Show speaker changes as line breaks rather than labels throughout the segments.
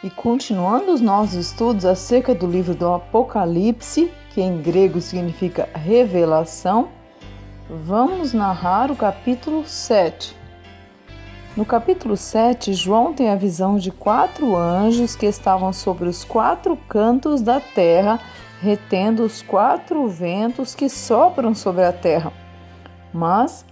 E continuando os nossos estudos acerca do livro do Apocalipse, que em grego significa revelação, vamos narrar o capítulo 7. No capítulo 7, João tem a visão de 4 anjos que estavam sobre os 4 cantos da terra, retendo os 4 ventos que sopram sobre a terra. Mas,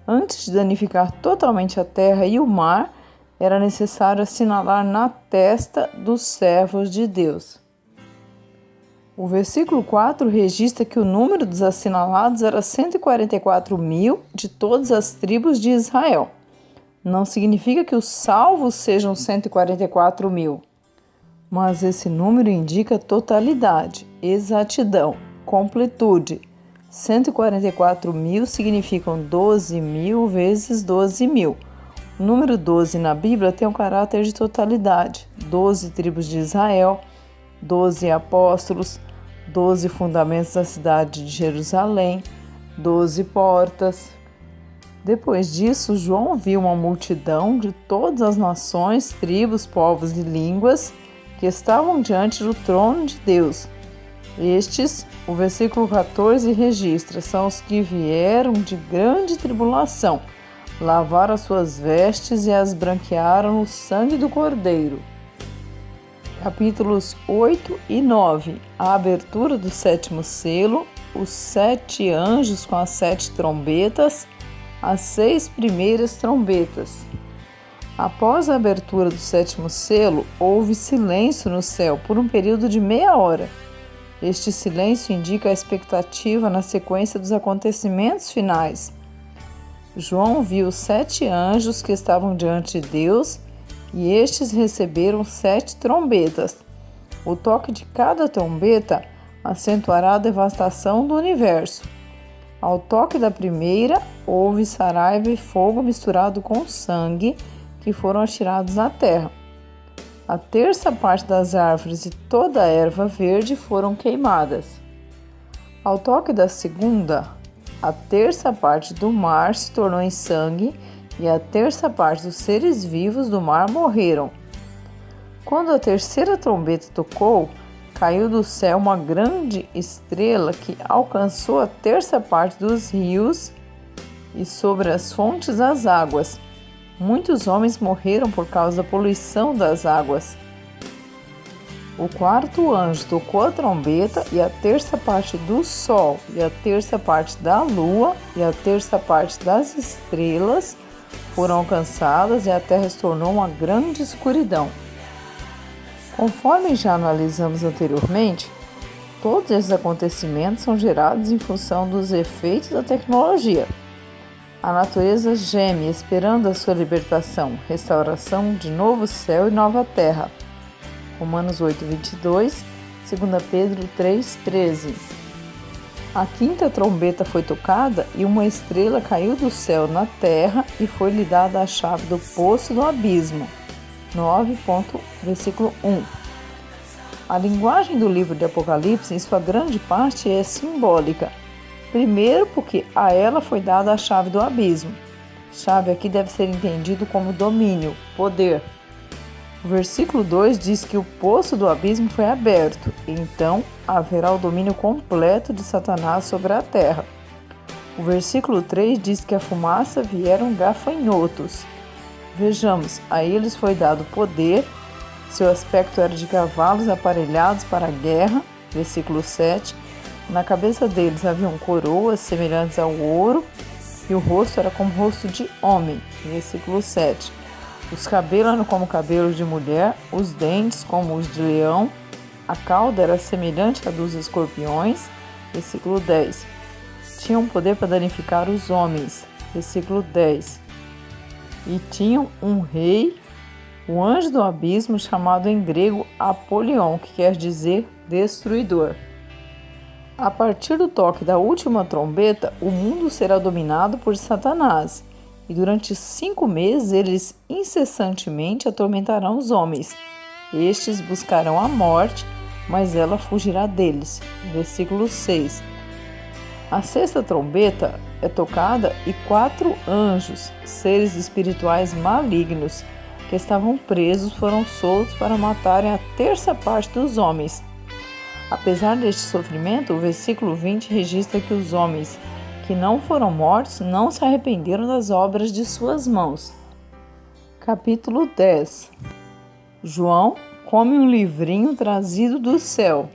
antes de danificar totalmente a terra e o mar, era necessário assinalar na testa dos servos de Deus. O versículo 4 registra que o número dos assinalados era 144.000 de todas as tribos de Israel. Não significa que os salvos sejam 144.000, mas esse número indica totalidade, exatidão, completude. 144.000 significam 12.000 vezes 12.000. O número 12 na Bíblia tem um caráter de totalidade. 12 tribos de Israel, 12 apóstolos, 12 fundamentos da cidade de Jerusalém, 12 portas. Depois disso, João viu uma multidão de todas as nações, tribos, povos e línguas que estavam diante do trono de Deus. Estes, o versículo 14 registra, são os que vieram de grande tribulação, lavaram as suas vestes e as branquearam no sangue do Cordeiro. Capítulos 8 e 9. A abertura do 7º selo, os 7 anjos com as 7 trombetas, as 6 primeiras trombetas. Após a abertura do 7º selo, houve silêncio no céu por um período de meia hora. Este silêncio indica a expectativa na sequência dos acontecimentos finais. João viu 7 anjos que estavam diante de Deus e estes receberam 7 trombetas. O toque de cada trombeta acentuará a devastação do universo. Ao toque da primeira, houve saraiva e fogo misturado com sangue que foram atirados à terra. A terça parte das árvores e toda a erva verde foram queimadas. Ao toque da segunda, a terça parte do mar se tornou em sangue e a terça parte dos seres vivos do mar morreram. Quando a terceira trombeta tocou, caiu do céu uma grande estrela que alcançou a terça parte dos rios e sobre as fontes das águas. Muitos homens morreram por causa da poluição das águas. O 4º anjo tocou a trombeta e a terça parte do sol e a terça parte da lua e a terça parte das estrelas foram alcançadas e a terra se tornou uma grande escuridão. Conforme já analisamos anteriormente, todos esses acontecimentos são gerados em função dos efeitos da tecnologia. A natureza geme esperando a sua libertação, restauração de novo céu e nova terra. Romanos 8:22, 2 Pedro 3:13. A 5ª trombeta foi tocada e uma estrela caiu do céu na terra e foi-lhe dada a chave do poço do abismo. 9. Versículo 1. A linguagem do livro de Apocalipse, em sua grande parte, é simbólica. Primeiro, porque a ela foi dada a chave do abismo. Chave aqui deve ser entendido como domínio, poder. O versículo 2 diz que o poço do abismo foi aberto, e então haverá o domínio completo de Satanás sobre a terra. O versículo 3 diz que a fumaça vieram gafanhotos. Vejamos, a eles foi dado poder, seu aspecto era de cavalos aparelhados para a guerra, versículo 7. Na cabeça deles haviam coroas semelhantes ao ouro, e o rosto era como o rosto de homem, versículo 7. Os cabelos eram como cabelos de mulher, os dentes como os de leão, a cauda era semelhante à dos escorpiões, versículo 10. Tinham poder para danificar os homens, versículo 10. E tinham um rei, o anjo do abismo, chamado em grego Apolion, que quer dizer destruidor. A partir do toque da última trombeta, o mundo será dominado por Satanás, e durante 5 meses eles incessantemente atormentarão os homens. Estes buscarão a morte, mas ela fugirá deles. Versículo 6. A 6ª trombeta é tocada e 4 anjos, seres espirituais malignos, que estavam presos foram soltos para matarem a terça parte dos homens. Apesar deste sofrimento, o versículo 20 registra que os homens que não foram mortos não se arrependeram das obras de suas mãos. Capítulo 10. João come um livrinho trazido do céu.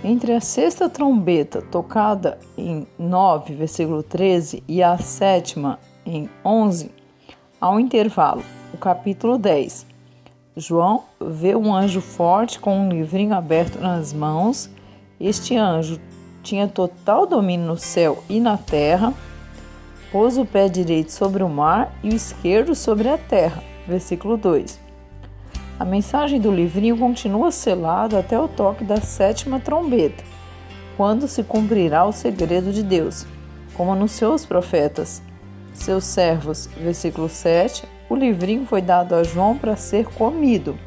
Entre a sexta trombeta, tocada em 9, versículo 13, e a sétima, em 11, há um intervalo, o capítulo 10. João vê um anjo forte com um livrinho aberto nas mãos. Este anjo tinha total domínio no céu e na terra. Pôs o pé direito sobre o mar e o esquerdo sobre a terra. Versículo 2. A mensagem do livrinho continua selada até o toque da sétima trombeta, quando se cumprirá o segredo de Deus, como anunciou os profetas, seus servos. Versículo 7. O livrinho foi dado a João para ser comido.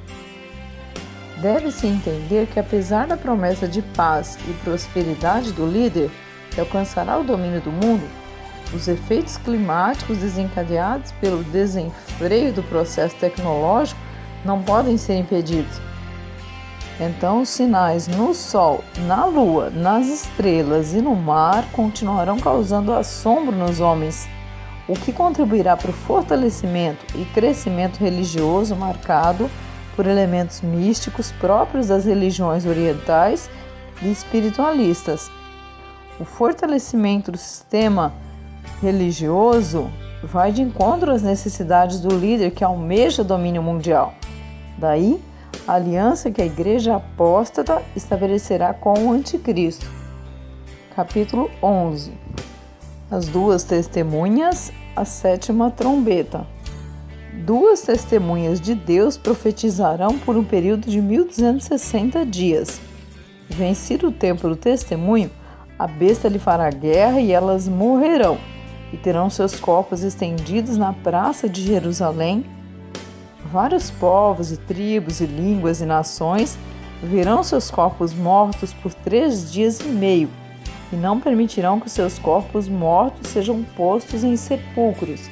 Deve-se entender que, apesar da promessa de paz e prosperidade do líder, que alcançará o domínio do mundo, os efeitos climáticos desencadeados pelo desenfreio do processo tecnológico não podem ser impedidos. Então, os sinais no Sol, na Lua, nas estrelas e no mar continuarão causando assombro nos homens, o que contribuirá para o fortalecimento e crescimento religioso marcado por elementos místicos próprios das religiões orientais e espiritualistas. O fortalecimento do sistema religioso vai de encontro às necessidades do líder que almeja domínio mundial. Daí, a aliança que a Igreja Apóstata estabelecerá com o Anticristo. Capítulo 11. As duas testemunhas, a sétima trombeta. Duas testemunhas de Deus profetizarão por um período de 1260 dias. Vencido o tempo do testemunho, a besta lhe fará guerra e elas morrerão, e terão seus corpos estendidos na praça de Jerusalém. Vários povos e tribos e línguas e nações verão seus corpos mortos por 3 dias e meio, e não permitirão que seus corpos mortos sejam postos em sepulcros.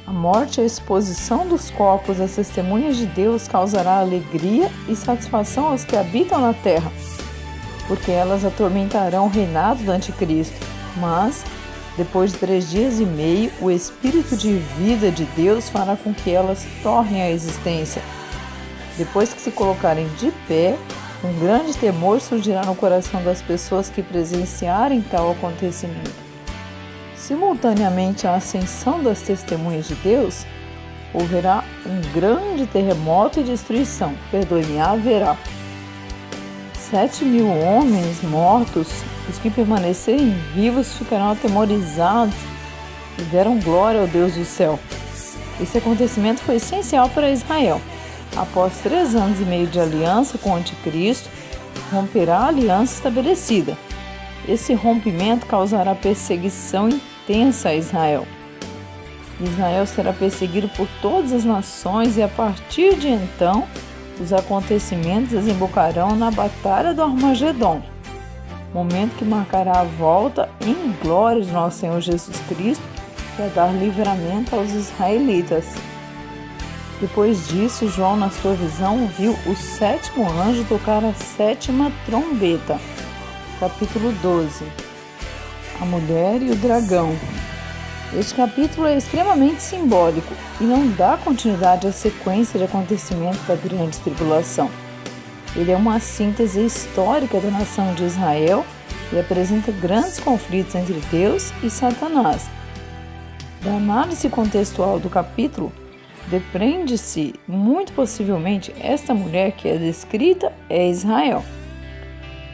A morte e a exposição dos corpos às testemunhas de Deus causará alegria e satisfação aos que habitam na terra, porque elas atormentarão o reinado do Anticristo. Mas, depois de 3 dias e meio, o Espírito de vida de Deus fará com que elas tornem à existência. Depois que se colocarem de pé, um grande temor surgirá no coração das pessoas que presenciarem tal acontecimento. Simultaneamente à ascensão das testemunhas de Deus, haverá um grande terremoto e destruição. Haverá 7.000 homens mortos. Os que permanecerem vivos ficarão atemorizados e deram glória ao Deus do céu. Esse acontecimento foi essencial para Israel. Após 3 anos e meio de aliança com o Anticristo, romperá a aliança estabelecida. Esse rompimento causará perseguição intensa a Israel. Israel será perseguido por todas as nações e, a partir de então, os acontecimentos desembocarão na Batalha do Armagedon, momento que marcará a volta em glória de nosso Senhor Jesus Cristo para dar livramento aos israelitas. Depois disso, João, na sua visão, viu o 7º anjo tocar a 7ª trombeta. Capítulo 12. A mulher e o dragão. Este capítulo é extremamente simbólico e não dá continuidade à sequência de acontecimentos da grande tribulação. Ele é uma síntese histórica da nação de Israel e apresenta grandes conflitos entre Deus e Satanás. Da análise contextual do capítulo, depreende-se, muito possivelmente, esta mulher que é descrita é Israel.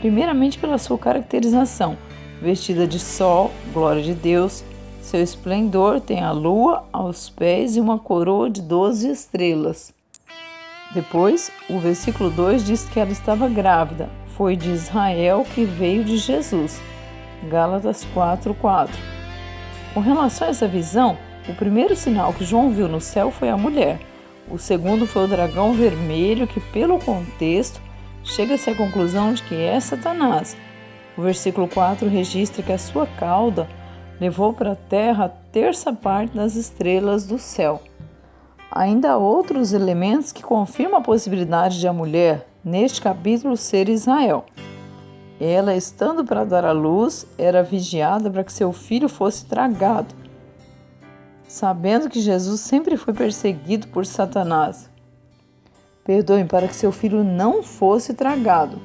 Primeiramente pela sua caracterização, vestida de sol, glória de Deus, seu esplendor tem a lua aos pés e uma coroa de 12 estrelas. Depois, o versículo 2 diz que ela estava grávida, foi de Israel que veio de Jesus. Gálatas 4:4. Com relação a essa visão, o primeiro sinal que João viu no céu foi a mulher. O segundo foi o dragão vermelho, que pelo contexto chega-se à conclusão de que é Satanás. O versículo 4 registra que a sua cauda levou para a terra a terça parte das estrelas do céu. Ainda há outros elementos que confirmam a possibilidade de a mulher, neste capítulo, ser Israel. Ela, estando para dar à luz, era vigiada para que seu filho fosse tragado, sabendo que Jesus sempre foi perseguido por Satanás. Para que seu filho não fosse tragado.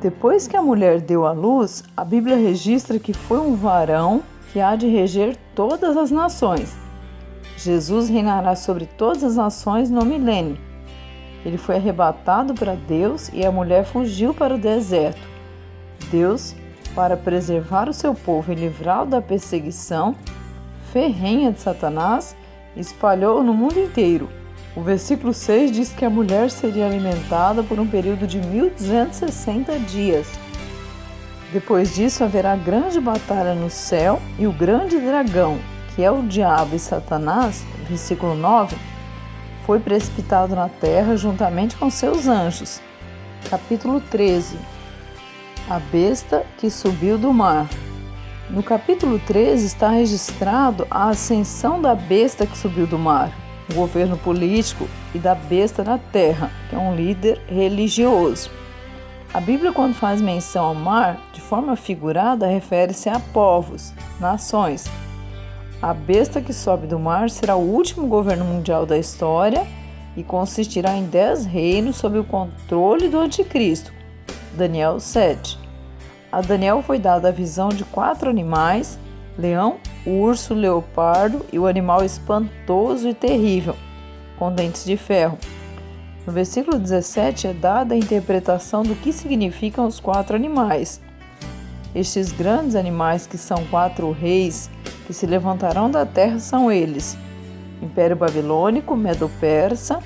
Depois que a mulher deu à luz, a Bíblia registra que foi um varão que há de reger todas as nações. Jesus reinará sobre todas as nações no milênio. Ele foi arrebatado para Deus e a mulher fugiu para o deserto. Deus, para preservar o seu povo e livrá-lo da perseguição ferrenha de Satanás, espalhou no mundo inteiro. O versículo 6 diz que a mulher seria alimentada por um período de 1260 dias. Depois disso haverá grande batalha no céu e o grande dragão, que é o diabo e Satanás, versículo 9, foi precipitado na terra juntamente com seus anjos. Capítulo 13. A besta que subiu do mar. No capítulo 13 está registrado a ascensão da besta que subiu do mar, o governo político, e da besta na terra, que é um líder religioso. A Bíblia, quando faz menção ao mar, de forma figurada, refere-se a povos, nações. A besta que sobe do mar será o último governo mundial da história e consistirá em 10 reinos sob o controle do anticristo. Daniel 7. A Daniel foi dada a visão de 4 animais, leão, urso, leopardo e o animal espantoso e terrível, com dentes de ferro. No versículo 17 é dada a interpretação do que significam os 4 animais. Estes grandes animais, que são 4 reis que se levantarão da terra, são eles: Império Babilônico, Medo-Persa,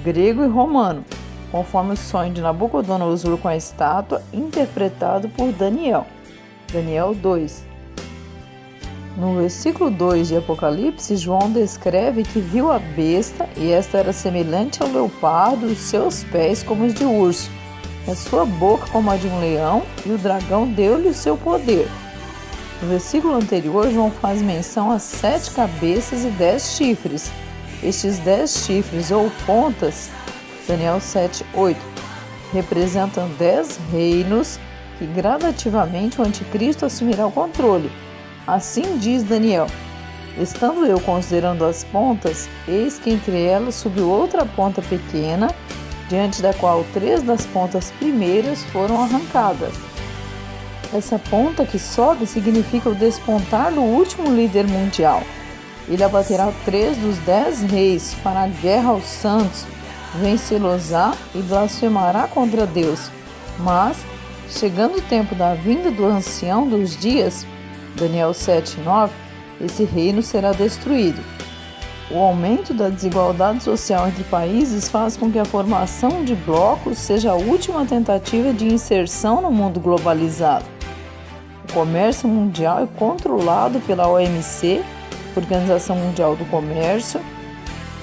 Grego e Romano, conforme o sonho de Nabucodonosor com a estátua, interpretado por Daniel. Daniel 2. No versículo 2 de Apocalipse, João descreve que viu a besta, e esta era semelhante ao leopardo, os seus pés como os de urso, a sua boca como a de um leão, e o dragão deu-lhe o seu poder. No versículo anterior, João faz menção a 7 cabeças e 10 chifres. Estes 10 chifres ou pontas, Daniel 7:8, representam 10 reinos que gradativamente o anticristo assumirá o controle. Assim diz Daniel: estando eu considerando as pontas, eis que entre elas subiu outra ponta pequena, diante da qual 3 das pontas primeiras foram arrancadas. Essa ponta que sobe significa o despontar do último líder mundial. Ele abaterá 3 dos 10 reis, fará guerra aos santos, vencê-los-á e blasfemará contra Deus. Mas, chegando o tempo da vinda do ancião dos dias, Daniel 7:9, esse reino será destruído. O aumento da desigualdade social entre países faz com que a formação de blocos seja a última tentativa de inserção no mundo globalizado. O comércio mundial é controlado pela OMC, Organização Mundial do Comércio.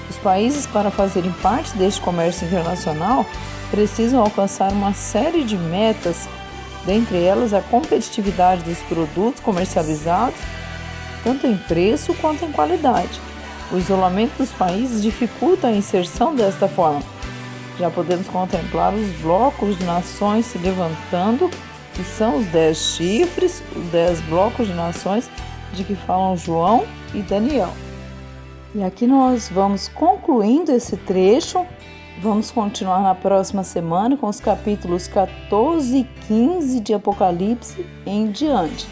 Os países, para fazerem parte deste comércio internacional, precisam alcançar uma série de metas, dentre elas a competitividade dos produtos comercializados, tanto em preço quanto em qualidade. O isolamento dos países dificulta a inserção desta forma. Já podemos contemplar os blocos de nações se levantando, que são os 10 chifres, os 10 blocos de nações de que falam João e Daniel. E aqui nós vamos concluindo esse trecho. Vamos continuar na próxima semana com os capítulos 14 e 15 de Apocalipse em diante.